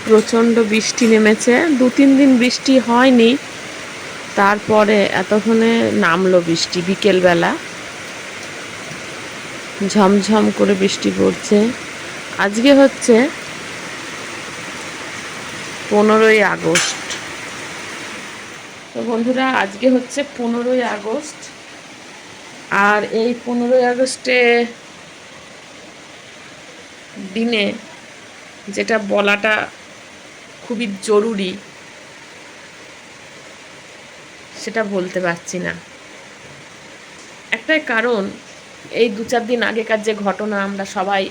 প্রচণ্ড বৃষ্টি নেমেছে, 2-3 দিন বৃষ্টি হয়নি, তারপরে এতক্ষণে নামলো বৃষ্টি। বিকেলবেলা ঝমঝম করে বৃষ্টি পড়ছে। আজকে হচ্ছে 15ই আগস্ট। তো বন্ধুরা, আজকে হচ্ছে 15ই আগস্ট। আর এই 15ই আগস্টে দিনে যেটা বলাটা খুবই জরুরি, সেটা বলতে পারছি না। একটাই কারণ, এই 2-4 দিন আগেকার যে ঘটনা আমরা সবাই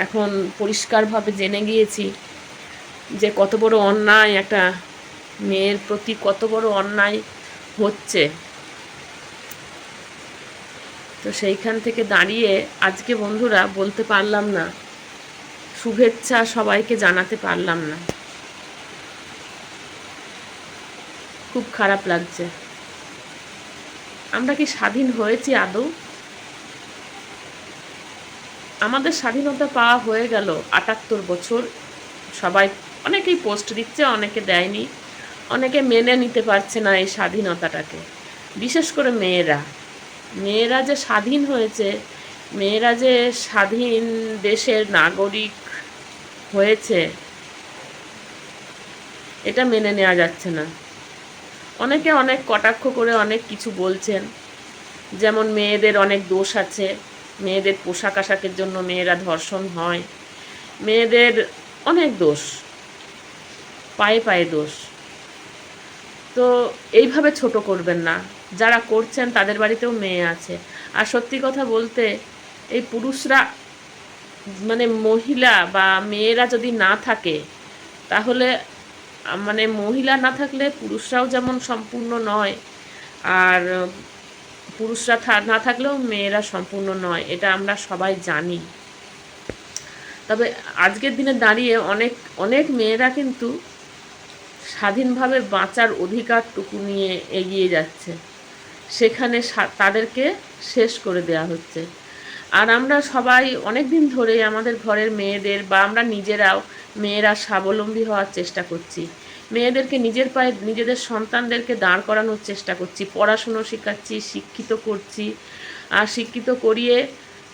এখন পরিষ্কারভাবে জেনে গিয়েছি যে কত বড় অন্যায়, একটা মেয়ের প্রতি কত বড় অন্যায় হচ্ছে। তো সেইখান থেকে দাঁড়িয়ে আজকে বন্ধুরা বলতে পারলাম না, শুভেচ্ছা সবাইকে জানাতে পারলাম না। খুব খারাপ লাগছে। আমরা কি স্বাধীন হয়েছি আদৌ? আমাদের স্বাধীনতা পাওয়া হয়ে গেল 78 বছর। সবাই অনেকেই পোস্ট দিচ্ছে, অনেকে দেয়নি, অনেকে মেনে নিতে পারছে না এই স্বাধীনতাটাকে। বিশেষ করে মেয়েরা যে স্বাধীন হয়েছে, মেয়েরা যে স্বাধীন দেশের নাগরিক হয়েছে, এটা মেনে নেওয়া যাচ্ছে না। অনেকে অনেক কটাক্ষ করে অনেক কিছু বলছেন, যেমন মেয়েদের অনেক দোষ আছে, মেয়েদের পোশাক আশাকের জন্য মেয়েরা ধর্ষণ হয়, মেয়েদের অনেক দোষ, পায়ে পায়ে দোষ। তো এইভাবে ছোট করবেন না, যারা করছেন তাদের বাড়িতেও মেয়ে আছে। আর সত্যি কথা বলতে, এই পুরুষরা মানে মহিলা বা মেয়েরা যদি না থাকে, তাহলে মানে মহিলা না থাকলে পুরুষরাও যেমন সম্পূর্ণ নয়, আর পুরুষরা না থাকলেও মেয়েরা সম্পূর্ণ নয়, এটা আমরা সবাই জানি। তবে আজকের দিনে দাঁড়িয়ে অনেক অনেক মেয়েরা কিন্তু স্বাধীনভাবে বাঁচার অধিকারটুকু নিয়ে এগিয়ে যাচ্ছে, সেখানে তাদেরকে শেষ করে দেওয়া হচ্ছে। আর আমরা সবাই অনেক দিন ধরেই আমাদের ঘরের মেয়েদের বা আমরা নিজেরাও মেয়েরা স্বাবলম্বী হওয়ার চেষ্টা করছি, মেয়েদেরকে নিজের পায়ে নিজেদের সন্তানদেরকে দাঁড় করানোর চেষ্টা করছি, পড়াশুনো শেখাচ্ছি, শিক্ষিত করছি, আর শিক্ষিত করিয়ে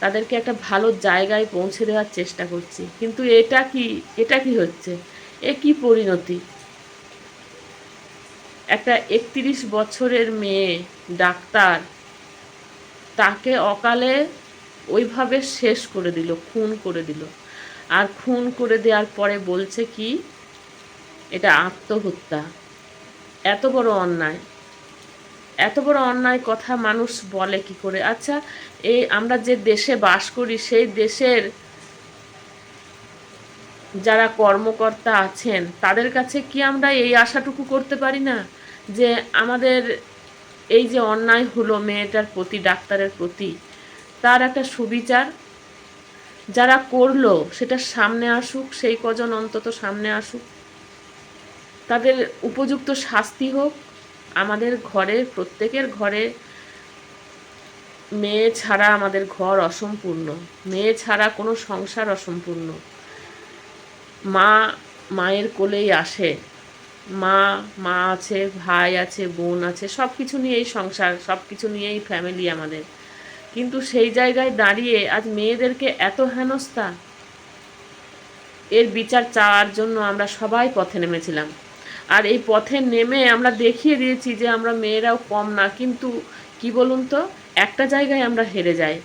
তাদেরকে একটা ভালো জায়গায় পৌঁছে দেওয়ার চেষ্টা করছি। কিন্তু এটা কি হচ্ছে? এ কি পরিণতি? একটা 31 বছরের মেয়ে ডাক্তার, তাকে অকালে ওইভাবে শেষ করে দিল, খুন করে দিল। আর খুন করে দেওয়ার পরে বলছে কি এটা আত্মহত্যা। এত বড় অন্যায়, এত বড় অন্যায় কথা মানুষ বলে কি করে? আচ্ছা, এই আমরা যে দেশে বাস করি, সেই দেশের যারা কর্মকর্তা আছেন তাদের কাছে কি আমরা এই আশাটুকু করতে পারি না যে আমাদের এই যে অন্যায় হলো মেয়েটার প্রতি, ডাক্তারের প্রতি, তার একটা সুবিচার যারা করলো সেটা সামনে আসুক, সেই কজন অন্তত সামনে আসুক, তাদের উপযুক্ত শাস্তি হোক। আমাদের ঘরে, প্রত্যেকের ঘরে মেয়ে ছাড়া আমাদের ঘর অসম্পূর্ণ, মেয়ে ছাড়া কোনো সংসার অসম্পূর্ণ। মায়ের কোলেই আসে, মা আছে, ভাই আছে, বোন আছে, সব কিছু নিয়েই সংসার, সব কিছু নিয়েই ফ্যামিলি আমাদের। কিন্তু সেই জায়গায় দাঁড়িয়ে আজ মেয়েদেরকে এত হেনস্থা, এর বিচার চাওয়ার জন্য আমরা সবাই পথে নেমেছিলাম। আর এই পথে নেমে আমরা দেখিয়ে দিয়েছি যে আমরা মেয়েরাও কম না। কিন্তু কি বলুন তো, একটা জায়গায় আমরা হেরে যাই,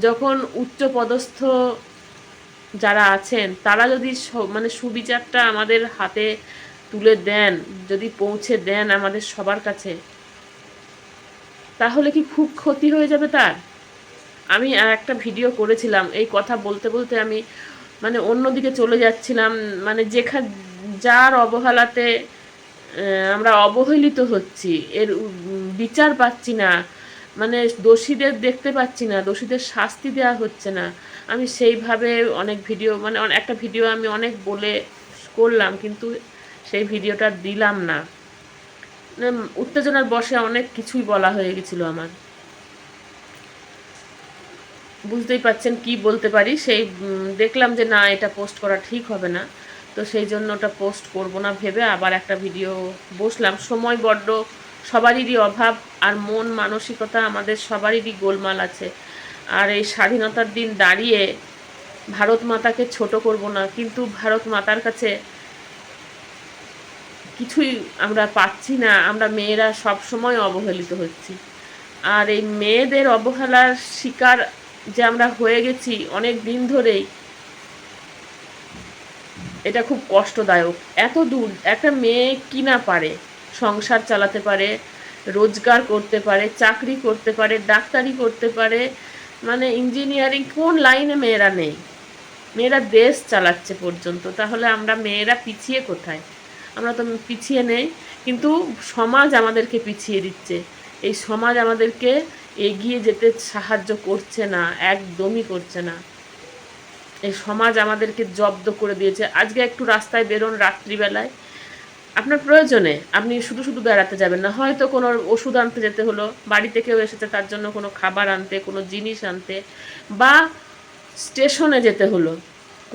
যখন উচ্চপদস্থ যারা আছেন তারা যদি মানে সুবিচারটা আমাদের হাতে তুলে দেন, যদি পৌঁছে দেন আমাদের সবার কাছে, তাহলে কি খুব ক্ষতি হয়ে যাবে তার? আমি একটা ভিডিও করেছিলাম, এই কথা বলতে বলতে আমি মানে অন্যদিকে চলে যাচ্ছিলাম, মানে যার অবহেলাতে আমরা অবহেলিত হচ্ছি, এর বিচার পাচ্ছি না, মানে দোষীদের দেখতে পাচ্ছি না, দোষীদের শাস্তি দেওয়া হচ্ছে না। আমি সেইভাবে অনেক ভিডিও, মানে একটা ভিডিও আমি অনেক বলে করলাম, কিন্তু সেই ভিডিওটা দিলাম না। উত্তেজনার বশে অনেক কিছুই বলা হয়ে গেছিলো আমার। বুঝতেই পাচ্ছেন কি বলতে পারি, সেই দেখলাম যে না, এটা পোস্ট করা ঠিক হবে না। তো সেই জন্য ওটা পোস্ট করব না ভেবে আবার একটা ভিডিও বসলাম। সময় বড্ড সবারই অভাব, আর মন মানসিকতা আমাদের সবারই গোলমাল আছে। আর এই স্বাধীনতার দিন দাঁড়িয়ে ভারত মাতাকে ছোট করব না, কিন্তু ভারত মাতার কাছে কিছুই আমরা পাচ্ছি না। আমরা মেয়েরা সব সময় অবহেলিত হচ্ছি, আর এই মেয়েদের অবহেলার শিকার যে আমরা হয়ে গেছি অনেক দিন ধরেই, এটা খুব কষ্টদায়ক। এত দূর একটা মেয়ে কি না পারে, সংসার চালাতে পারে, রোজগার করতে পারে, চাকরি করতে পারে, ডাক্তারি করতে পারে, মানে ইঞ্জিনিয়ারিং, কোন লাইনে মেয়েরা নেই? মেয়েরা দেশ চালাচ্ছে পর্যন্ত। তাহলে আমরা মেয়েরা পিছিয়ে কোথায়? আমরা তো পিছিয়ে নেই, কিন্তু সমাজ আমাদেরকে পিছিয়ে দিচ্ছে। এই সমাজ আমাদেরকে এগিয়ে যেতে সাহায্য করছে না, একদমই করছে না। এই সমাজ আমাদেরকে জব্দ করে দিয়েছে। আজকে একটু রাস্তায় বেরোন রাত্রিবেলায়, আপনার প্রয়োজনে আপনি শুধু শুধু বেড়াতে যাবেন না, হয়তো কোনো ওষুধ আনতে যেতে হলো, বাড়িতে কেউ এসেছে তার জন্য কোনো খাবার আনতে, কোনো জিনিস আনতে, বা স্টেশনে যেতে হলো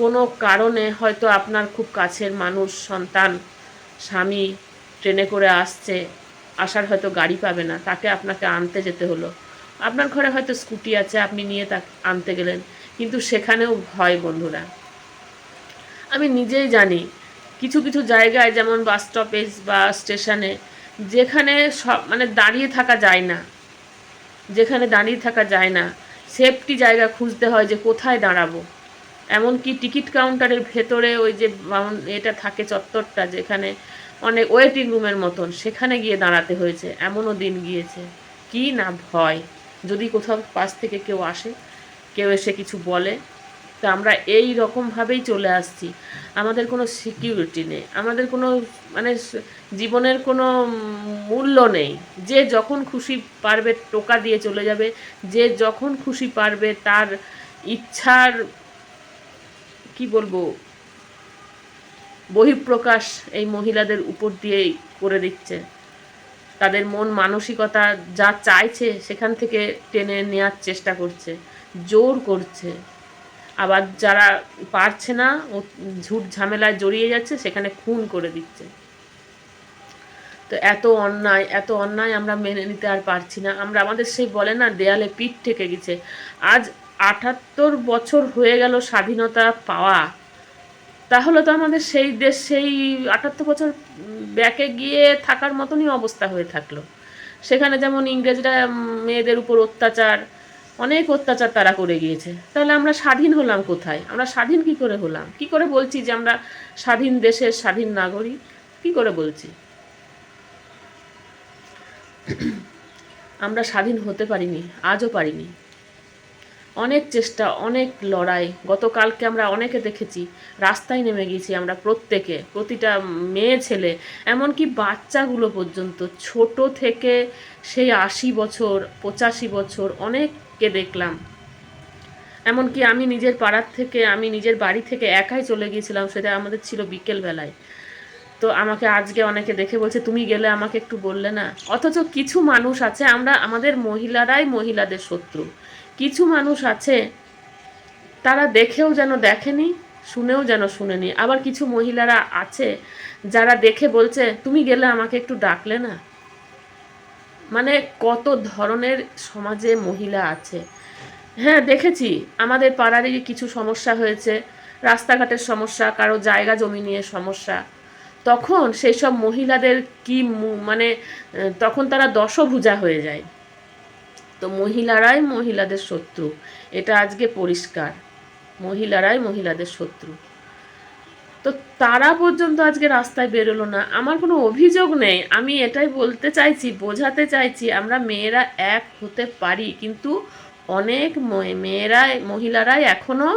কোনো কারণে, হয়তো আপনার খুব কাছের মানুষ, সন্তান, স্বামী ট্রেনে করে আসছে, আসার হয়তো গাড়ি পাবে না, তাকে আপনাকে আনতে যেতে হলো। আপনার ঘরে হয়তো স্কুটি আছে, আপনি নিয়ে তাকে আনতে গেলেন, কিন্তু সেখানেও ভয় বন্ধুরা। আমি নিজেই জানি কিছু কিছু জায়গায়, যেমন বাস স্টপেজ বা স্টেশনে, যেখানে সব মানে দাঁড়িয়ে থাকা যায় না, যেখানে দাঁড়িয়ে থাকা যায় না, সেফটি জায়গা খুঁজতে হয় যে কোথায় দাঁড়াবো। এমনকি টিকিট কাউন্টারের ভেতরে ওই যে এটা থাকে চত্বরটা, যেখানে অনেক ওয়েটিং রুমের মতন, সেখানে গিয়ে দাঁড়াতে হয়েছে, এমনও দিন গিয়েছে। কি না ভয়, যদি কোথাও পাশ থেকে কেউ আসে, কেউ এসে কিছু বলে। তো আমরা এই রকমভাবেই চলে আসছি। আমাদের কোনো সিকিউরিটি নেই, আমাদের কোনো মানে জীবনের কোনো মূল্য নেই। যে যখন খুশি পারবে টোকা দিয়ে চলে যাবে, যে যখন খুশি পারবে তার ইচ্ছার কি বলবো বহিঃপ্রকাশ এই মহিলাদের উপর দিয়েই করে দিচ্ছে। তাদের মন মানসিকতা যা চাইছে সেখান থেকে টেনে নেওয়ার চেষ্টা করছে, জোর করছে। আবার যারা পারছে না, ও ঝুট ঝামেলায় জড়িয়ে যাচ্ছে, সেখানে খুন করে দিচ্ছে। তো এত অন্যায়, এত অন্যায় আমরা মেনে নিতে আর পারছি না। আমরা আমাদের সেই বলে না, দেয়ালে পিঠ ঠেকে গেছে। আজ ৭৮ বছর হয়ে গেল স্বাধীনতা পাওয়া, তাহলে তো আমাদের সেই দেশ সেই ৭৮ বছর ব্যাকে গিয়ে থাকার মতনই অবস্থা হয়ে থাকলো। সেখানে যেমন ইংরেজরা মেয়েদের উপর অত্যাচার, অনেক অত্যাচার তারা করে গিয়েছে। তাহলে আমরা স্বাধীন হলাম কোথায়? আমরা স্বাধীন কি করে হলাম? কি করে বলছি যে আমরা স্বাধীন দেশের স্বাধীন নাগরিক? কি করে বলছি? আমরা স্বাধীন হতে পারিনি, আজও পারিনি। অনেক চেষ্টা, অনেক লড়াই। গতকালকে আমরা অনেকে দেখেছি, রাস্তায় নেমে গেছি আমরা প্রত্যেকে, প্রতিটা মেয়ে ছেলে, এমনকি বাচ্চাগুলো পর্যন্ত, ছোট থেকে সেই ৮০ বছর ৮৫ বছর অনেককে দেখলাম। এমনকি আমি নিজের পাড়ার থেকে, আমি নিজের বাড়ি থেকে একাই চলে গিয়েছিলাম, সেটা আমাদের ছিল বিকেলবেলায়। তো আমাকে আজকে অনেকে দেখে বলছে, তুমি গেলে আমাকে একটু বললে না। অথচ কিছু মানুষ আছে, আমরা আমাদের মহিলারাই মহিলাদের শত্রু। কিছু মানুষ আছে, তারা দেখেও যেন দেখেনি, শুনেও যেন শুনেনি। আবার কিছু মহিলারা আছে যারা দেখে বলছে, তুমি গেলে আমাকে একটু ডাকলে না। মানে কত ধরনের সমাজে মহিলা আছে। হ্যাঁ, দেখেছি আমাদের পাড়ারই কিছু সমস্যা হয়েছে, রাস্তাঘাটের সমস্যা, কারো জায়গা জমি নিয়ে সমস্যা। তখন সেই সব মহিলাদের কি মানে তখন তারা দশভুজা হয়ে যায়। তো মহিলারাই মহিলাদের শত্রু, এটা আজকে পরিষ্কার। মহিলারাই মহিলাদের শত্রু। তো তারা পর্যন্ত আজকে রাস্তায় বেরোলো না। আমার কোনো অভিযোগ নেই, আমি এটাই বলতে চাইছি, বোঝাতে চাইছি, আমরা মেয়েরা এক হতে পারি, কিন্তু অনেক মহিলারাই এখনও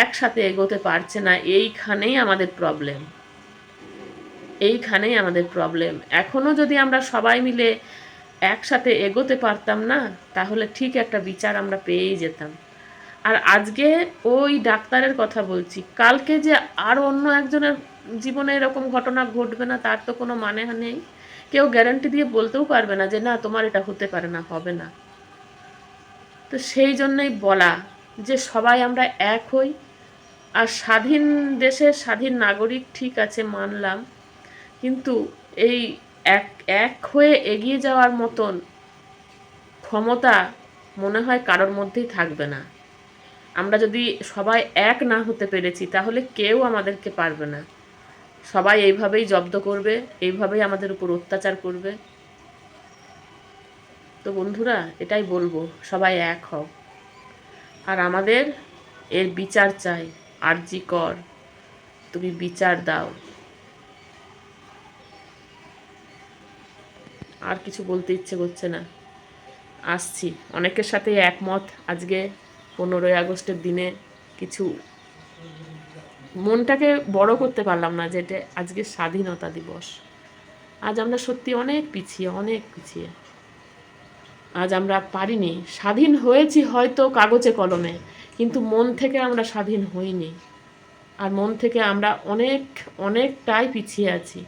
একসাথে এগোতে পারছে না। এইখানেই আমাদের প্রবলেম, এইখানেই আমাদের প্রবলেম। এখনও যদি আমরা সবাই মিলে একসাথে এগোতে পারতাম না, তাহলে ঠিক একটা বিচার আমরা পেয়েই যেতাম। আর আজকে ওই ডাক্তারের কথা বলছি, কালকে যে আর অন্য একজনের জীবনে এরকম ঘটনা ঘটবে না তার তো কোনো মানে নেই। কেউ গ্যারান্টি দিয়ে বলতেও পারবে না যে না, তোমার এটা হতে পারে না, হবে না। তো সেই জন্যই বলা যে সবাই আমরা এক হই, আর স্বাধীন দেশের স্বাধীন নাগরিক ঠিক আছে, মানলাম, কিন্তু এই এক এক হয়ে এগিয়ে যাওয়ার মতন ক্ষমতা মনে হয় কারোর মধ্যেই থাকবে না। আমরা যদি সবাই এক না হতে পেরেছি, তাহলে কেউ আমাদেরকে পারবে না। সবাই এইভাবেই জব্দ করবে, এইভাবেই আমাদের উপর অত্যাচার করবে। তো বন্ধুরা, এটাই বলবো, সবাই এক হও। আর আমাদের এর বিচার চাই। আরজি কর, তুমি বিচার দাও। আর কিছু বলতে ইচ্ছে করছে না। আসছি, অনেকের সাথে একমত। আজকে 15ই আগস্টের দিনে কিছু মনটাকে বড় করতে পারলাম না, যেটা আজকে স্বাধীনতা দিবস। আজ আমরা সত্যি অনেক পিছিয়ে, অনেক পিছিয়ে। আজ আমরা পারিনি, স্বাধীন হয়েছি হয়তো কাগজে কলমে, কিন্তু মন থেকে আমরা স্বাধীন হইনি। আর মন থেকে আমরা অনেকটাই পিছিয়ে আছি।